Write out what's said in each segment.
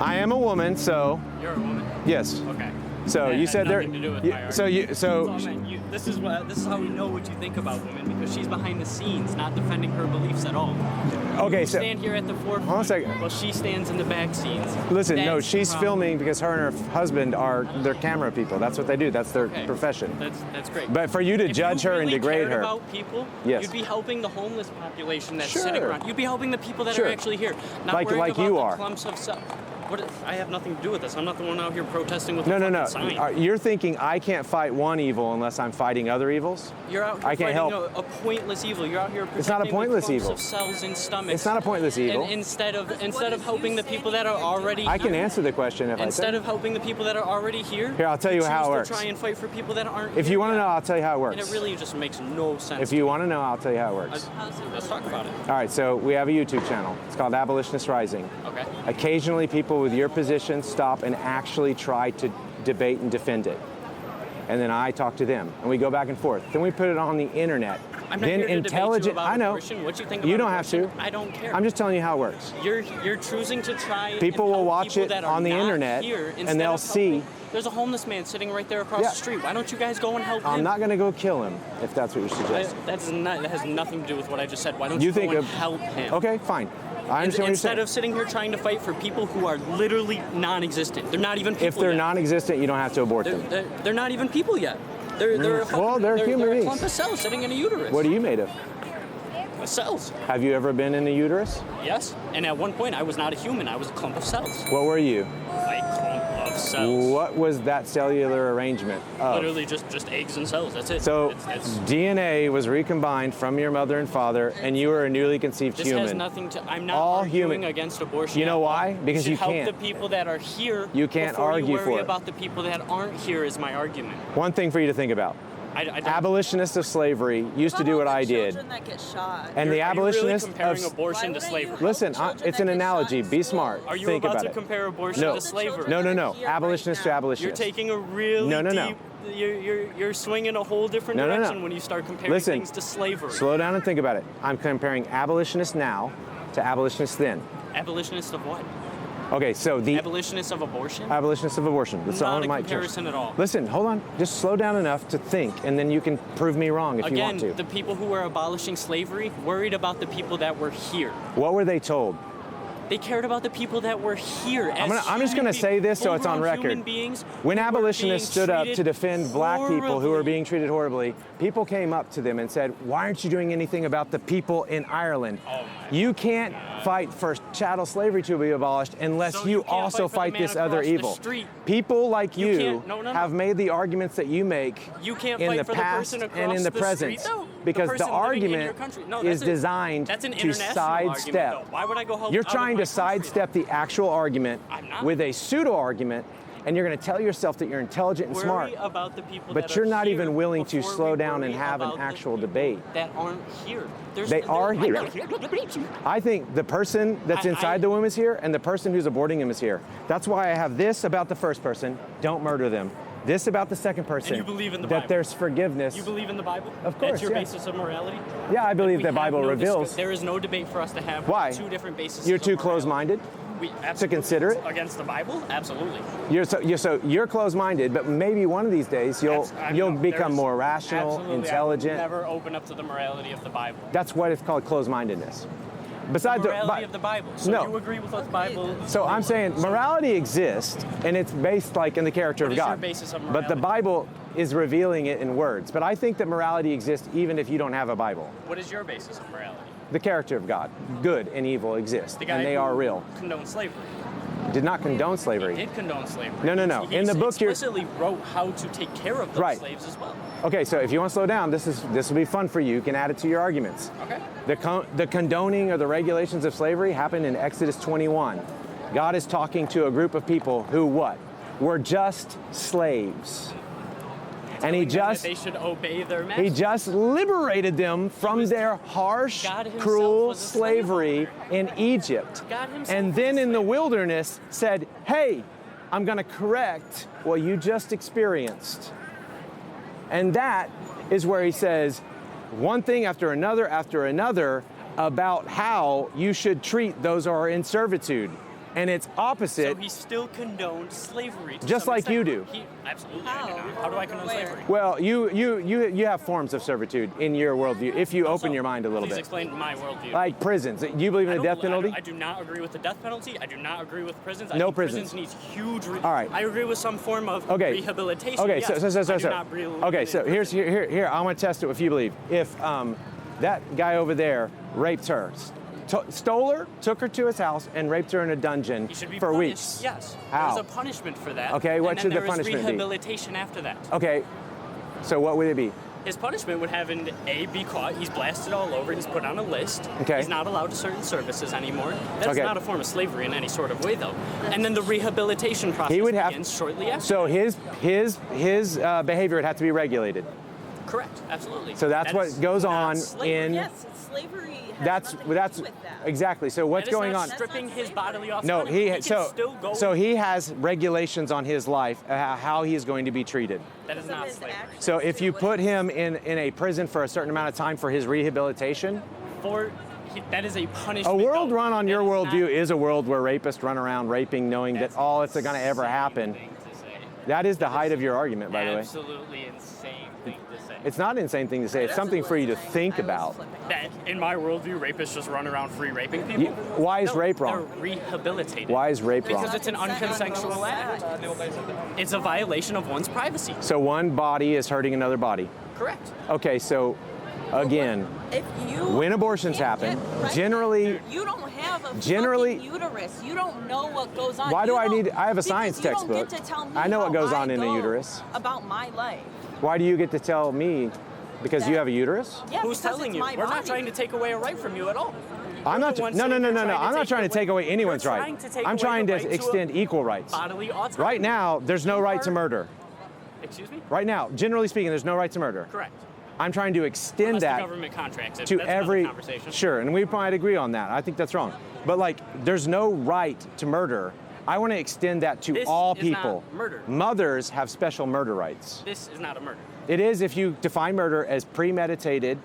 I am a woman, so. You're a woman? Yes. Okay. So That you has said there. nothing to do with my So argument. so. That's all I meant. This is how we know what you think about women, because she's behind the scenes, not defending her beliefs at all. Okay, you so stand here at the forefront. hold on a second. Well, she stands in the back scenes. Listen, no, That's the she's problem. filming because her and her husband are they're camera people. That's what they do. That's their Okay. profession. That's great. But for you to If judge you her and really degrade cared her, about people, yes. you'd be helping the homeless population that's Sure. sitting around. You'd be helping the people that Sure. are actually here, not Like- worried like about you the are. clumps of stuff. I have nothing to do with this. I'm not the one out here protesting with no, a no, no. fucking sign. You're thinking I can't fight one evil unless I'm fighting other evils? You're out here I can't fighting help. a pointless evil. You're out here protecting It's not a pointless the clumps evil. of cells and stomachs. It's not a pointless evil. And instead of helping the people that are already I can here, answer the question if I instead say. of helping the people that are already here, Here, I'll tell you how it choose works. to try and fight for people that aren't If here you want to yet. know, I'll tell you how it works. And it really just makes no sense. If you want to know, I'll tell you how it works. Let's talk about it. All right, so we have a YouTube channel. It's called Abolitionist Rising. Okay. Occasionally, people with your position stop and actually try to debate and defend it. And then I talk to them, and we go back and forth. Then we put it on the internet. I'm not then here to intelligent. debate you about I know. abortion. What you think about You don't have abortion, to. I don't care. I'm just telling you how it works. You're choosing to try. People and will help watch people it that are on the not internet, here and instead they'll of helping. see. There's a homeless man sitting right there across Yeah. the street. Why don't you guys go and help him? I'm not going to go kill him if that's what you're suggesting. That has nothing to do with what I just said. Why don't You you, think go and of- help him? Okay, fine. I understand what you're Instead saying. of sitting here trying to fight for people who are literally non-existent. They're not even people If they're yet. non-existent, you don't have to abort them. They're not even people yet. They're a fucking, Well, they're human they're a beings. clump of cells sitting in a uterus. What are you made of? Cells. Have you ever been in a uterus? Yes. And at one point, I was not a human. I was a clump of cells. What were you? A clump of cells. What was that cellular arrangement of? Literally just eggs and cells. That's it. So It's- DNA was recombined from your mother and father, and you were a newly conceived this human. has nothing to. I'm not All arguing human. against abortion. You know at all. why? Because you should can't. help the people that are here. You can't before argue you worry for it. about the people that aren't here. Is my argument. One thing for you to think about. I don't, Abolitionists of slavery used to do what I did. Children that get shot. And the Are you abolitionists really comparing of... abortion Why to wouldn't slavery? you help Listen, the children it's that an get analogy. shot Be in smart. Are you Think about about to it. compare abortion No. to slavery? No, no, that no. are here Abolitionists right to now? abolitionists. You're taking a really No, no, no. deep. You're swinging a whole different No, no, no. direction when you start comparing Listen, things to slavery. Slow down and think about it. I'm comparing abolitionists now to abolitionists then. Abolitionists of what? Okay, so the Abolitionists of abortion? abolitionists of abortion. That's all Not it a might change. comparison at all. Listen, hold on. Just slow down enough to think, and then you can prove me wrong if you Again, want to. the people who were abolishing slavery worried about the people that were here. What were they told? They cared about the people that were here. I'm just gonna say this so it's on record. Human beings When who were abolitionists being stood up to treated defend black people who were horribly. being treated horribly, people came up to them and said, "Why aren't you doing anything about the people in Ireland? You can't fight for chattel slavery to be abolished unless So you you can't also fight for the fight man this other across the evil." street. People like You you can't- no, no, no. have made the arguments that you make You can't in fight the for the past person across and in the the present street, though. because the person living in your argument country. No, is that's designed that's an to international argument, sidestep. though. Why would I go help You're out of trying my to country, sidestep the actual argument I'm not. with a pseudo argument, and you're going to tell yourself that you're intelligent and Worry smart. about the people But that you're are not here even willing to before slow we down and worry have an about the actual people debate. that aren't here. They are here. I think the person that's inside the womb is here, and the person who's aborting him is here. That's why I have this about the first person: don't murder them. This about the second person: And you believe in the that Bible? there's forgiveness. You believe in the Bible? Of course, That's your yeah. basis of morality? Yeah, I believe We the have Bible no reveals. there is no debate for us to have. Why? Two different bases. You're of too morality. closed-minded. We absolutely consider it? against the Bible? Absolutely. You're closed-minded, but maybe one of these days you'll become There's more rational, absolutely, intelligent. I will never open up to the morality of the Bible. That's what it's called, closed-mindedness. Besides The morality of the Bible. So No. you agree with what the Bible? So I'm saying morality exists, and it's based like in the character What of is your God. basis of But the morality? Bible is revealing it in words. But I think that morality exists even if you don't have a Bible. What is your basis of morality? The character of God, good and evil exist, The guy and they who are real. condoned slavery. Did not condone slavery. He did condone slavery. No, no, no. He In the book, you're explicitly wrote how to take care of those Right. slaves as well. okay. So if you want to slow down, this will be fun for you. You can add it to your arguments. Okay. The condoning or the regulations of slavery happened in Exodus 21. God is talking to a group of people who what? Were just slaves. And he Telling them that just they should obey their master. he just liberated them from their harsh, God himself cruel was a slave slavery in Egypt. God himself And was then a in the slave. wilderness said, "Hey, I'm going to correct what you just experienced." And that is where he says one thing after another about how you should treat those who are in servitude. And it's opposite. So he still condoned slavery. To Just some like extent. you do. Absolutely, How? I do not. How do I condone Where? slavery? Well, you have forms of servitude in your worldview if you open Also, your mind a little please bit. explain my worldview. Like prisons. Do you believe in the death penalty? I do not agree with the death penalty. I do not agree with prisons. I No think prisons. Prisons needs huge. All right. I agree with some form of Okay. rehabilitation. Okay, yes. so. I do not believe Okay, in so prison. here. I want to test it if you believe. If that guy over there raped her, stole her, took her to his house, and raped her in a dungeon He should be for punished. weeks. Yes. How? There's a punishment for that. Okay, what and should then the there is punishment be? rehabilitation after that. Okay, so what would it be? His punishment would have an A be caught. He's blasted all over. He's put on a list. Okay. He's not allowed to certain services anymore. That's Okay. not a form of slavery in any sort of way, though. And then the rehabilitation process He would have. begins shortly after. So his behavior would have to be regulated. Correct. Absolutely. So that's That what is goes not on slavery. in. Yes, slavery has That's nothing to do with that. exactly. So what's That is going not on? stripping That's his not bodily autonomy. No, he can still go. so he has regulations on his life, how he is going to be treated. That is not His slavery. actions So if too, you what put is- him in a prison for a certain amount of time for his rehabilitation, That is a a punishment. world though. run on That your is worldview not- is a world where rapists run around raping, knowing that that's all that's going to ever insane happen. thing to say. That is the height of your argument, by the way. Absolutely insane thing to say. It's not an insane thing to say. It's That's something what for you to I was think flipping about. out. That, in my worldview, rapists just run around free raping people. Why is No, rape wrong? They're rehabilitated. Why is rape wrong? Because it's an unconsensual act. It's a violation of one's privacy. So one body is hurting another body. Correct. Okay, so again, If you when abortions can't happen, get pregnant, generally, you don't have a generally- fucking uterus. You don't know what goes on. Why do You I don't- need- I have a because science you don't textbook. get to tell me I know what how goes on I in a go uterus. about my life. why do you get to tell me? Because you have a uterus? Yeah, Who's because telling it's you? my We're not body. trying to take away a right from you at all. I'm We're not. the ones No. saying you're I'm not trying to take away anyone's You're right. trying to take I'm away trying the to right to extend equal rights. Bodily autonomy. Right now, there's no right to murder. Excuse me? Right now, generally speaking, there's no right to murder. Correct. I'm trying to extend Unless the that government contracts it. to That's another every. conversation. Sure, and we might agree on that. I think that's wrong. But like, there's no right to murder. I want to extend that to This all is people. not murder. Mothers have special murder rights. This is not a murder. It is if you define murder as premeditated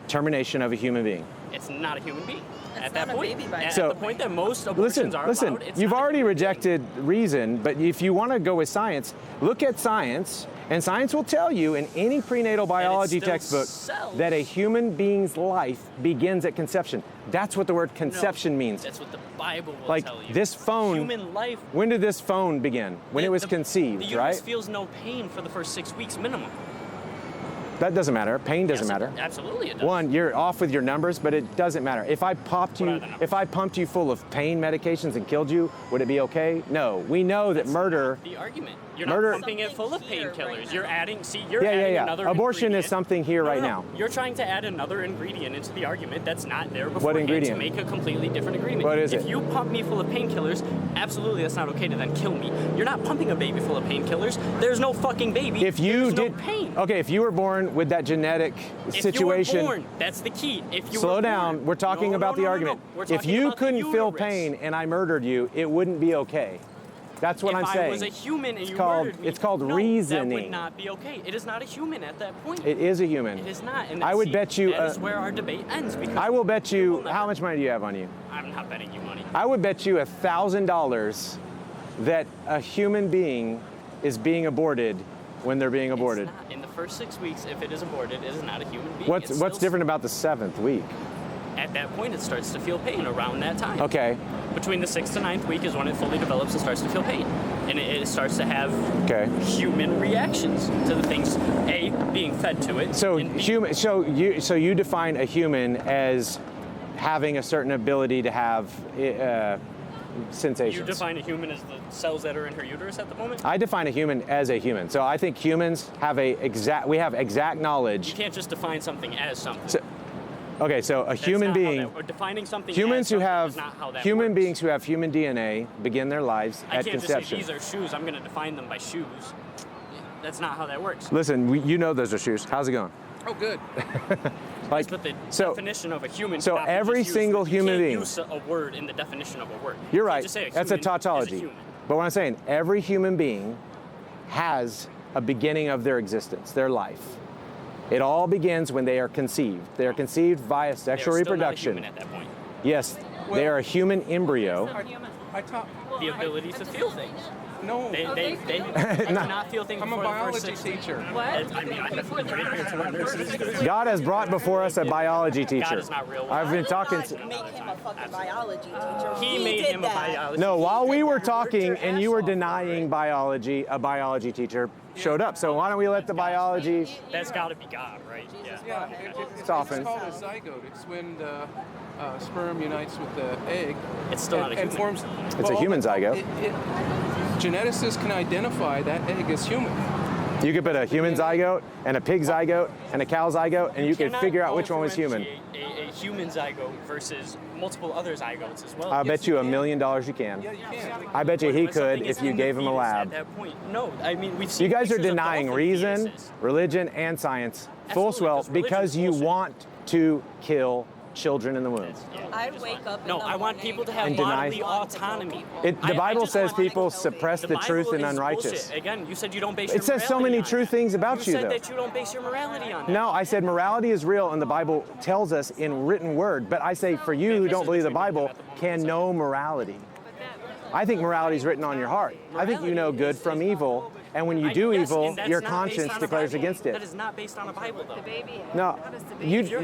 termination of a human being. It's not a human being. It's At that not a point, baby by at So- the point that most abortions are Listen, allowed, it's you've not a already human being. rejected reason, but if you want to go with science, look at science, and science will tell you in any prenatal biology still textbook cells. that a human being's life begins at conception. That's what the word No, conception means. That's what the Bible will Like tell you. this phone, Human life. when did this phone begin? When it was the conceived, uterus right? feels no pain for the first 6 weeks minimum. That doesn't matter. Pain doesn't Yes, matter. Absolutely, it does. One, you're off with your numbers, but it doesn't matter. If I pumped What are you, the numbers? if I pumped you full of pain medications and killed you, would it be okay? No. We know that murder. The argument. You're Murder- not pumping it full of Something here painkillers. right You're now. adding. See, you're adding Yeah. another. Abortion ingredient. is something here No, right no, now. You're trying to add another ingredient into the argument that's not there before. What ingredient? To make a completely different agreement. What is if it? you pump me full of painkillers, absolutely that's not okay to then kill me. You're not pumping a baby full of painkillers. There's no fucking baby. If you There's did, no pain. okay, if you were born with that genetic situation, If you were born, that's the key. If you slow were down. born, We're talking no, about no, the no, argument. No. We're If talking you about the couldn't feel uterus. pain and I murdered you, it wouldn't be okay. That's what if I'm I saying. was a human and you called- murdered me, it's called no, That reasoning. would not be okay. It is not a human at that point. It is a human. It is not. And I would bet you. That is where our debate ends. Because I will bet will you. never- How much money do you have on you? I'm not betting you money. I would bet you $1,000 that a human being is being aborted when they're being aborted. It's not. In the first 6 weeks, if it is aborted, it is not a human being. What's It's what's still- different about the 7th week? At that point, it starts to feel pain around that time. Okay. Between the 6th to 9th week is when it fully develops and starts to feel pain. And it starts to have Okay. human reactions to the things, A, being fed to it. So and B, human. So you define a human as having a certain ability to have sensations. you define a human as the cells that are in her uterus at the moment? I define a human as a human. So I think humans have we have exact You knowledge. can't just define something as something. So, okay, so a That's human not how being, that- or defining something humans as who something have is not how that human works. beings who have human DNA begin their lives I at can't conception. just say these are shoes. I'm going to define them by shoes. That's not how that works. Listen, you know those are shoes. How's it going? Oh, good. Like, But the so definition of a human. so cannot be every just used. single You human can't being- use a word in the definition of a word. you're You can't right. just say That's a human is tautology. human. But what I'm saying, every human being has a beginning of their existence, their life. It all begins when they are conceived. They are conceived via They are sexual still not a reproduction. human at that point. Yes, they are a human embryo. The ability to feel things. No. They do not feel things I'm a before the first biology 6 teacher. What? I mean, I'm grandparents who are nurses. God has brought before us a biology teacher. God is not real. I've been I talking did to... not make him a fucking biology teacher. He made did him that. a biology No, while we were Worked talking your and ass you were off. denying biology, a biology teacher showed up. So why don't we let the biology... That's got to be God, right? Yeah. Yeah, it's often. called a zygote. It's when the sperm unites with the egg. It's still not a and human. forms. It's a human zygote. Geneticists can identify that egg as human. You could put a human zygote and a pig zygote and a cow zygote, and you could cannot figure out which one was human. differentiate a human zygote versus multiple other zygotes as well. I Yes, bet you $1 can. million you can. Yeah, you can. I bet you he When something could is if you in the gave him a fetus lab. At that point, no. I mean, we've seen You guys are pictures of denying dolphin reason, fetuses. religion, and science full Absolutely, swell because religion because is you bullshit. want to kill children in the womb. I wake up. No, in the I want morning people to have And deny- bodily autonomy. The I Bible just says want- people the suppress the Bible truth and is unrighteous. bullshit. Again, you said you don't base It your says so many morality on true it. things about you, said though. that you don't base your morality on it. No, I said morality is real, and the Bible tells us in written word. But I say for you who don't believe the Bible can know morality. I think morality is written on your heart. I think you know good from evil, and when you do Yes, evil, and that's your not conscience based on a declares Bible. against That it. is not based on a Bible, though. No, you If your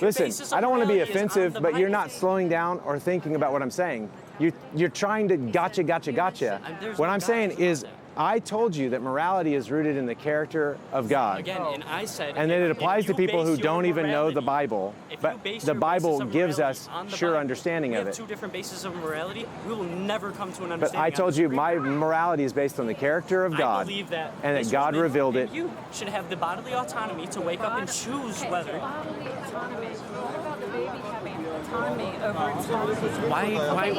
listen. basis of I don't want to be morality is on offensive, the but you're Bible- not slowing down or thinking about what I'm saying. You're trying to gotcha. There's What no I'm saying gotcha is, about that. I told you that morality is rooted in the character of God. Again, and I said, And that it if applies to you people base who your don't even know the morality- Bible, if you but base the your Bible basis of gives morality us on the sure Bible, understanding we of have it. two different bases of morality. We will never come to an But understanding. I on told this you agreement. my morality is based on the character of I God, believe that and that this God woman revealed and it. You should have the bodily autonomy to wake up and choose whether. Bodily autonomy. What about the baby having autonomy over its own?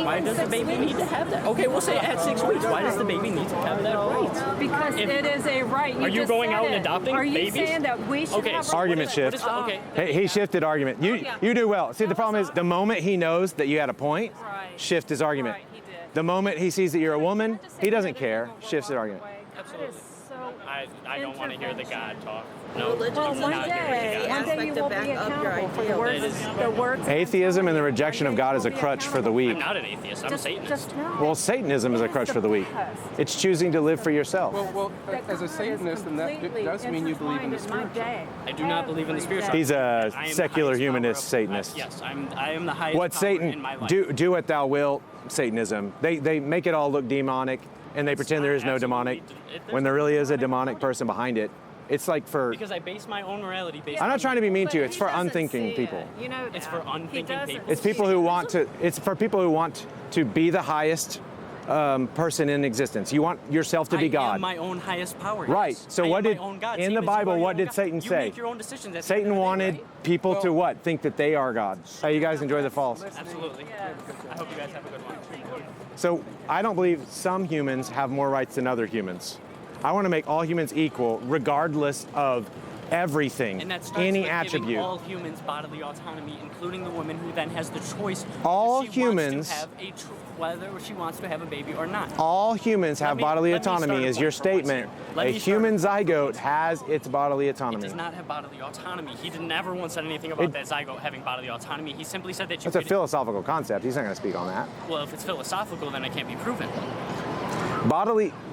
Why does the baby need to have that? Okay, we'll say at 6 weeks. Why does the baby need to have that right? Because If- it is a right. Are you just going said out and it. adopting Are you babies? saying that we should Okay, have so Argument rights? shift. What is the, okay. He shifted argument. You do well. See, the problem is the moment he knows that you had a point, Right. shift his argument. Right, he did. The moment he sees that you're a woman, he doesn't care, shifts his argument. Absolutely. I don't want to hear the God talk. No, Religion Well, is one not day, an one day you aspect to will back be up your accountable for the ideals. words, the words. Atheism and the rejection of God is a crutch for the weak. I'm not an atheist. I'm a Satanist. Just know. Well, Satanism is a crutch for the weak. It's choosing to live for yourself. Well, that as a God is Satanist, then that completely does mean you believe in the intertwined spiritual. my day. I do not believe in the spiritual. Every He's day. a I am the secular highest humanist power of- Satanist. Yes, I am the highest What power in Satan my life. do what thou wilt, Satanism. They make it all look demonic, and they pretend there is no demonic when there really is a demonic person behind it. It's like for. Because I base my own morality based I'm on not trying to be mean But to you. he It's for doesn't unthinking see people. it. You know It's that. for unthinking He doesn't people. It's people who want to. It's for people who want to be the highest person in existence. You want yourself to be I God. am my own highest power. Right. yes. So I what am did my own God. in Same the as you Bible? are your What own did God. Satan You say? make your own decisions. At the end Satan of the day, wanted right? people to what? Think that they are God. How you guys enjoy the falls? Absolutely. I hope you guys have a good one. So I don't believe some humans have more rights than other humans. I want to make all humans equal, regardless of everything, And that starts any with giving attribute. all humans bodily autonomy, including the woman who then has the choice All whether she humans- wants to have whether she wants to have a baby or not. All humans have me- bodily let me start autonomy a is your point for once statement. here. Let A me start human a point. zygote has its bodily It autonomy. does not have bodily autonomy. He never once said anything about that zygote having bodily autonomy. He simply said that you That's a could. philosophical concept. He's not going to speak on that. Well, if it's philosophical, then it can't be proven.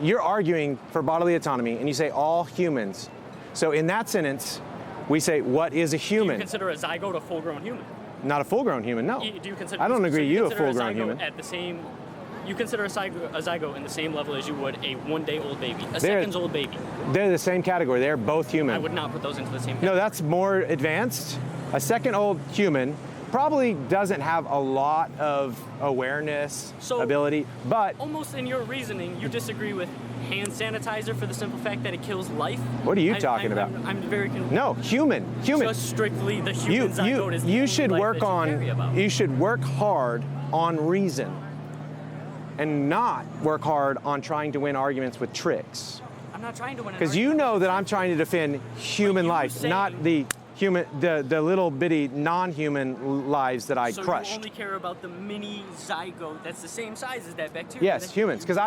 You're arguing for bodily autonomy, and you say all humans. So in that sentence, we say, what is a Do you human? consider a zygote a full-grown human? Not a full-grown human, no. Do you consider? I don't agree so you a consider full-grown zygote human. At the same, you consider a zygote in the same level as you would a one-day-old baby, a They're- seconds-old baby. They're the same category. They're both human. I would not put those into the same. No, that's more advanced. A second-old human probably doesn't have a lot of awareness, So- ability, but Almost in your reasoning, you disagree with hand sanitizer for the simple fact that it kills life. What are you talking about? I'm very confused. no, human. Just strictly the human zygote is the you only should life work that you on carry about. you should work hard on reason and not work hard on trying to win arguments with tricks. I'm not trying to win. an Because you argument. know that I'm trying to defend human you life, saying- not the the little bitty non-human lives that I So crushed. you only care about the mini zygote that's the same size as that bacteria? Yes, that humans, because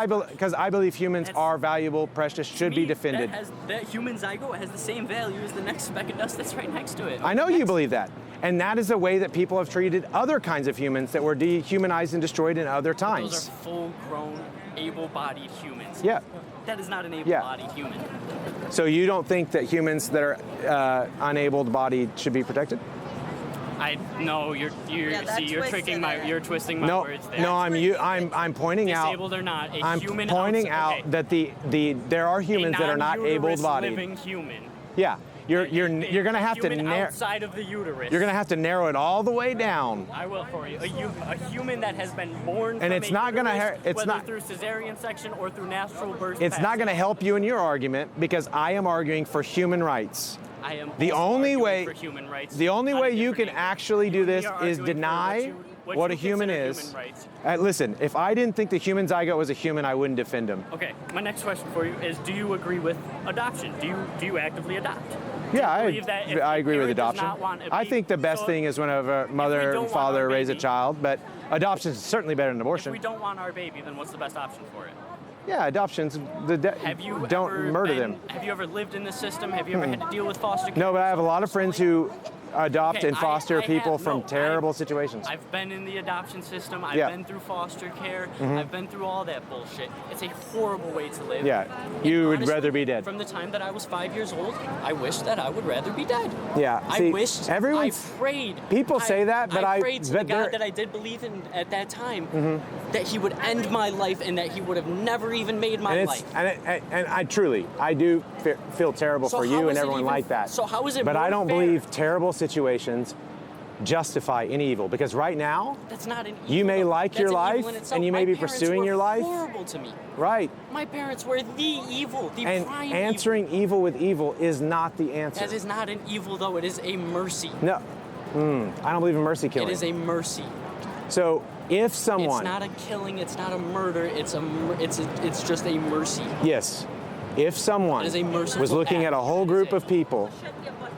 I believe humans That's- are valuable, precious, should be defended. That human zygote has the same value as the next speck of dust that's right next to it. I know you believe that. And that is the way that people have treated other kinds of humans that were dehumanized and destroyed in other times. Those are full-grown, able-bodied humans. Yeah. That is not an able-bodied human. So you don't think that humans that are unabled-bodied should be protected? No, you're twisting it. you're twisting my No, words there. no, I'm pointing out. Disabled or not, a I'm human pointing outside- out that there are humans that are not non-uterus able-bodied. living human. Yeah, you're gonna have to human narrow. outside of the uterus. You're gonna have to narrow it all the way down. I will for you. A human that has been born And from it's a not gonna uterus, it's whether not through cesarean section or through natural birth. it's not gonna help you in your argument because I am arguing for human rights. I am The also only arguing way for human rights. the only on a way you different can angle. actually do You and me this are is arguing for deny what a you human consider is. human rights. Listen, if I didn't think the human zygote was a human, I wouldn't defend him. Okay, my next question for you is: do you agree with adoption? Do you actively adopt? Yeah, believe that if I a agree with parent does adoption. not want a I baby- think the best so thing is when a mother don't and want father our raise a baby- child, but adoption is certainly better than If abortion. we don't want our baby, then what's the best option for it? Yeah, adoptions. Have you Don't ever murder been- them. Have you ever lived in this system? Have you ever had to deal with foster care? No, but I have a lot of friends who adopt Okay, and foster I people have- from no, terrible situations. I've been in the adoption system. I've Yeah. been through foster care. I've been through all that bullshit. It's a horrible way to live. Yeah, And you would honestly, rather be dead. From the time that I was 5 years old, I wish that I would rather be dead. Yeah, I see, wished. everyone's- I prayed. people say that, but I- prayed to but the God they're- that I did believe in at that time that He would end my life and that He would have never even made my And life. and I truly, I do feel terrible So for how you is and it everyone even- like that. so how is it But more I don't fair? believe terrible situations justify any evil because right now, That's not an evil. You may though. like That's your an life, evil in itself. and you may My be parents pursuing were your life. Horrible to me. right, My parents were the evil, the and prime answering evil with evil is not the evil. answer. That is not an evil, though. It is a mercy. No, I don't believe in mercy It killing. is a mercy. So if someone, It's not a killing. It's not a murder. It's just a mercy. yes, if someone It is a merciful was looking act. at a whole group of people,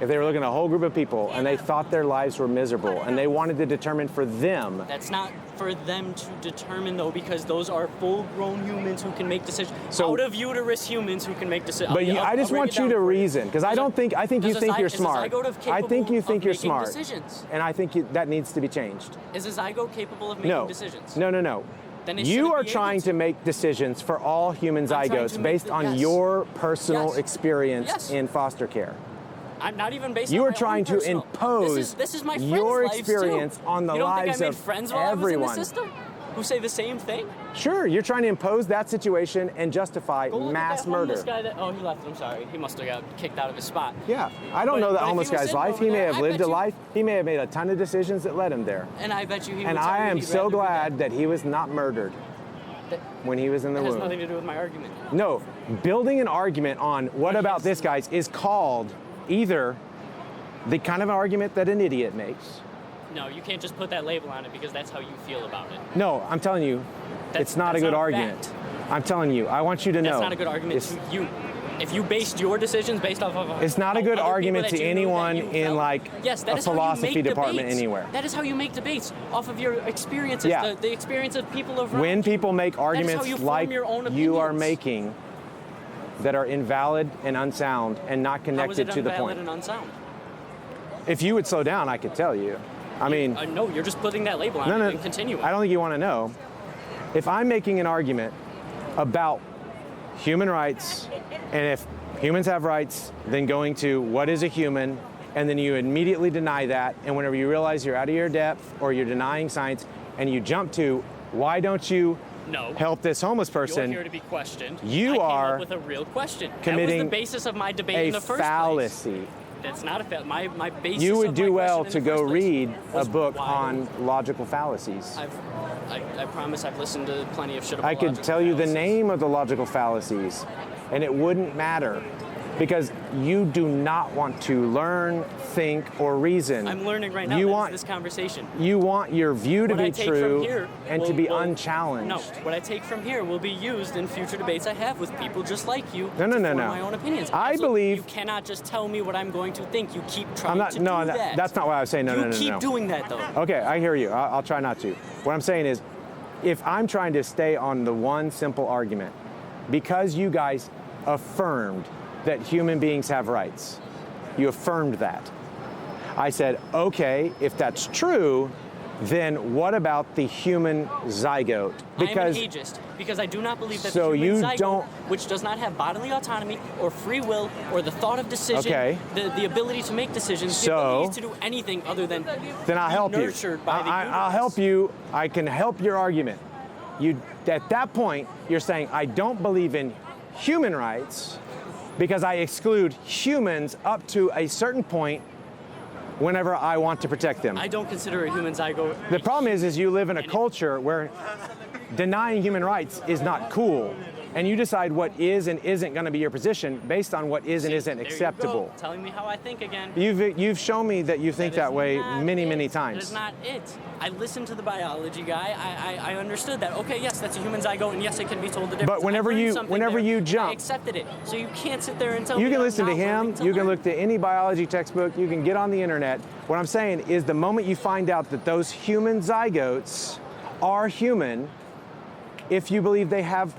if they were looking at a whole group of people and they thought their lives were miserable and they wanted to determine for them, That's not for them to determine, though, because those are full-grown humans who can make decisions. So- Out of uterus humans who can make decisions. but I just want you to reason because I think you think you're smart. I think you think you're smart, Decisions. and I think that needs to be changed. Is a zygote capable of making No, decisions? no. Then it You shouldn't are be able trying to make decisions for all human trying to zygotes make based on yes. your personal Yes. experience Yes. in foster care. I'm not even based You on are my trying own to personal. impose this is my friends' your lives, experience too. on the you don't lives think I made of friends while I everyone. was in the system who say the same thing? Sure, you're trying to impose that situation and justify Go look mass at that homeless murder. guy that, oh, he left. I'm sorry. He must have got kicked out of his spot. Yeah, I don't But- know that but if homeless he was guy's sitting life. over He may there, have I lived bet a you- life. He may have made a ton of decisions that led him there. And I bet you he And would tell I you am he'd so rather be glad dead. that he was not murdered That- when he was in the That has womb. nothing to do with my argument. No, building an argument on what But about yes. this guy's is called either the kind of an argument that an idiot makes. No, you can't just put that label on it because that's how you feel about it. No, I'm telling you, it's not a that's good not a argument. fact. I'm telling you, I want you to know. That's not a good argument It's, to you. If you based your decisions based off of it's not a how good other argument people to that you knew that anyone you in felt- like yes, that a is how you philosophy make department debates. anywhere. That is how you make debates off of your experiences, Yeah. the experience of people around When you. people make That is how arguments you form like your own you are opinions. making that are invalid and unsound and not How is connected it to the invalid point. and unsound? If you would slow down, I could tell you. I mean, No, you're just putting that label on it and continuing. I don't think you want to know. If I'm making an argument about human rights, and if humans have rights, then going to what is a human, and then you immediately deny that, and whenever you realize you're out of your depth or you're denying science, and you jump to why don't you No. help this homeless You're person, here to be questioned. You I came are up with a real question. committing that was the basis of my debate a in the first fallacy. place. That's not a fallacy. My basis You of would my do well question to in the go first place read a was book why on logical fallacies. I promise I've listened to plenty of shit about I could logical tell you the fallacies. name of the logical fallacies, and it wouldn't matter because you do not want to learn, think, or reason. I'm learning right now. You That want is this conversation. You want your view to What I be take from true here and to be unchallenged. No, what I take from here will be used in future debates I have with people just like you. No, to no, no, form no. my own opinions. I believe you cannot just tell me what I'm going to think. You keep trying I'm not. to No, do that. that's not what I was saying. No, you no, no, keep no. doing that though. Okay, I hear you. I'll try not to. What I'm saying is, if I'm trying to stay on the one simple argument, because you guys affirmed that human beings have rights, you affirmed that. I said, okay, if that's true, then what about the human zygote? Because I am an ageist, because I do not believe that So the human you zygote, don't- which does not have bodily autonomy or free will or the thought of decision, Okay. the ability to make decisions, So- the ability to do anything other than Then I'll be help you. nurtured by the I'll universe. help you. I can help your argument. At that point, you're saying, I don't believe in human rights because I exclude humans up to a certain point whenever I want to protect them. I don't consider a human zygote. The problem is you live in a culture where denying human rights is not cool. And you decide what is and isn't going to be your position based on what is and isn't There you acceptable. go, telling me how I think again. You've shown me that you think that is way not many, it. many That times. is not it. I listened to the biology guy. I understood that. Okay, yes, that's a human zygote, and yes, it can be told the difference. But whenever I learned you- something whenever there, you and jump- I accepted it. So you can't sit there and tell me You can I'm listen to not him, learning to you can learn. look to any biology textbook, you can get on the internet. What I'm saying is the moment you find out that those human zygotes are human, if you believe they have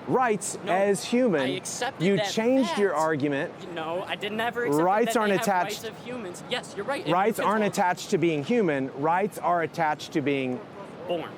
rights No, as human, I accepted you that changed your fact. argument. No, I didn't ever accept Rights that aren't they have attached- rights of humans. Yes, you're right. and Rights you've been aren't told attached to being human, rights are attached to being born.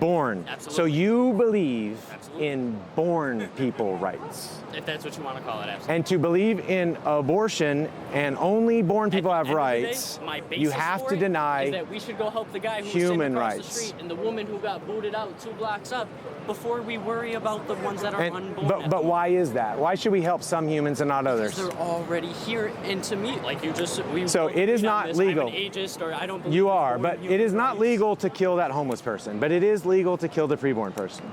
born. So Absolutely. you believe Absolutely. in born people rights. If that's what you want to call it, absolutely. And to believe in abortion and only born people At have the end of the day, rights, my basis you have for to it deny is that we should go help the guy who human was sitting across rights. the street and the woman who got booted out 2 blocks up before we worry about the ones that are unborn. but why is that? Why should we help some humans and not Because others? they're already here, and to me, like you just, we So both it is agreed on not this. legal. I'm an ageist, or I don't believe You in are, born but human it is not rights. legal to kill that homeless person. But it is legal to kill the preborn person.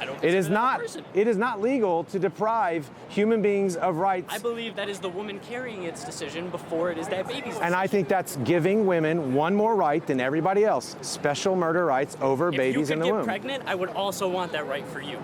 I don't It is consider that a not. person. It is not legal to deprive human beings of rights. I believe that is the woman carrying its decision before it is that baby's And I think that's giving women one more right than everybody else. Special murder rights over If babies you in could the get womb. pregnant, I would also want that right for you.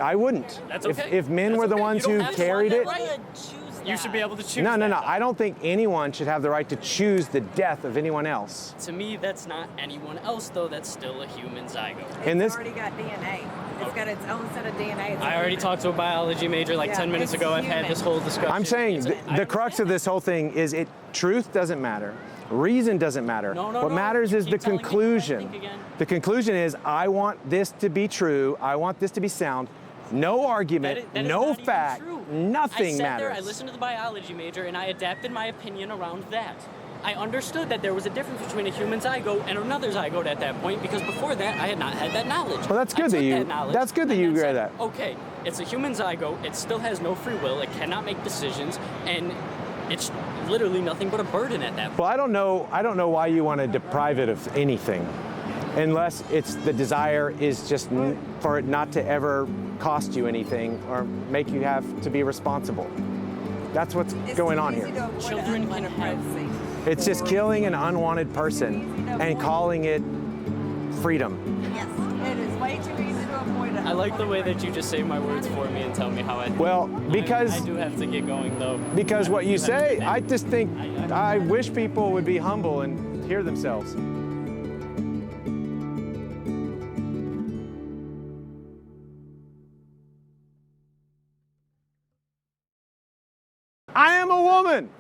I wouldn't. That's If- okay. If men That's were the okay. ones You who don't have to want carried that it. right. Choose You should be able to choose No, no, that, no. though. I don't think anyone should have the right to choose the death of anyone else. To me, that's not anyone else, though. That's still a human zygote. In It's this, already got DNA. It's got its own set of DNA. It's I already talked to a biology major like Yeah, 10 minutes it's ago. I've had human. this whole discussion. I'm saying I the crux of this whole thing is truth doesn't matter. Reason doesn't matter. No, no, what no. matters is Keep the telling me what I conclusion. think again. The conclusion is I want this to be true. I want this to be sound. No argument, That is no not even fact, true. nothing I sat matters. there, I listened to the biology major, and I adapted my opinion around that. I understood that there was a difference between a human zygote and another zygote at that point, because before that, I had not had that knowledge. Well, that's I good that took you- knowledge that's good that and you then agree said, that. Okay, it's a human zygote. It still has no free will. It cannot make decisions, and it's literally nothing but a burden at that point. Well, I don't know why you want to deprive it of anything, unless it's the desire is just for it not to ever cost you anything or make you have to be responsible. That's what's going on here. Children can have- It's just killing an unwanted person and calling it freedom. Yes, it is way too easy to avoid it. I like the way that you just say my words for me and tell me how I think. Well, because I do have to get going, though. because what you say, I just think I wish people would be humble and hear themselves. I am a woman.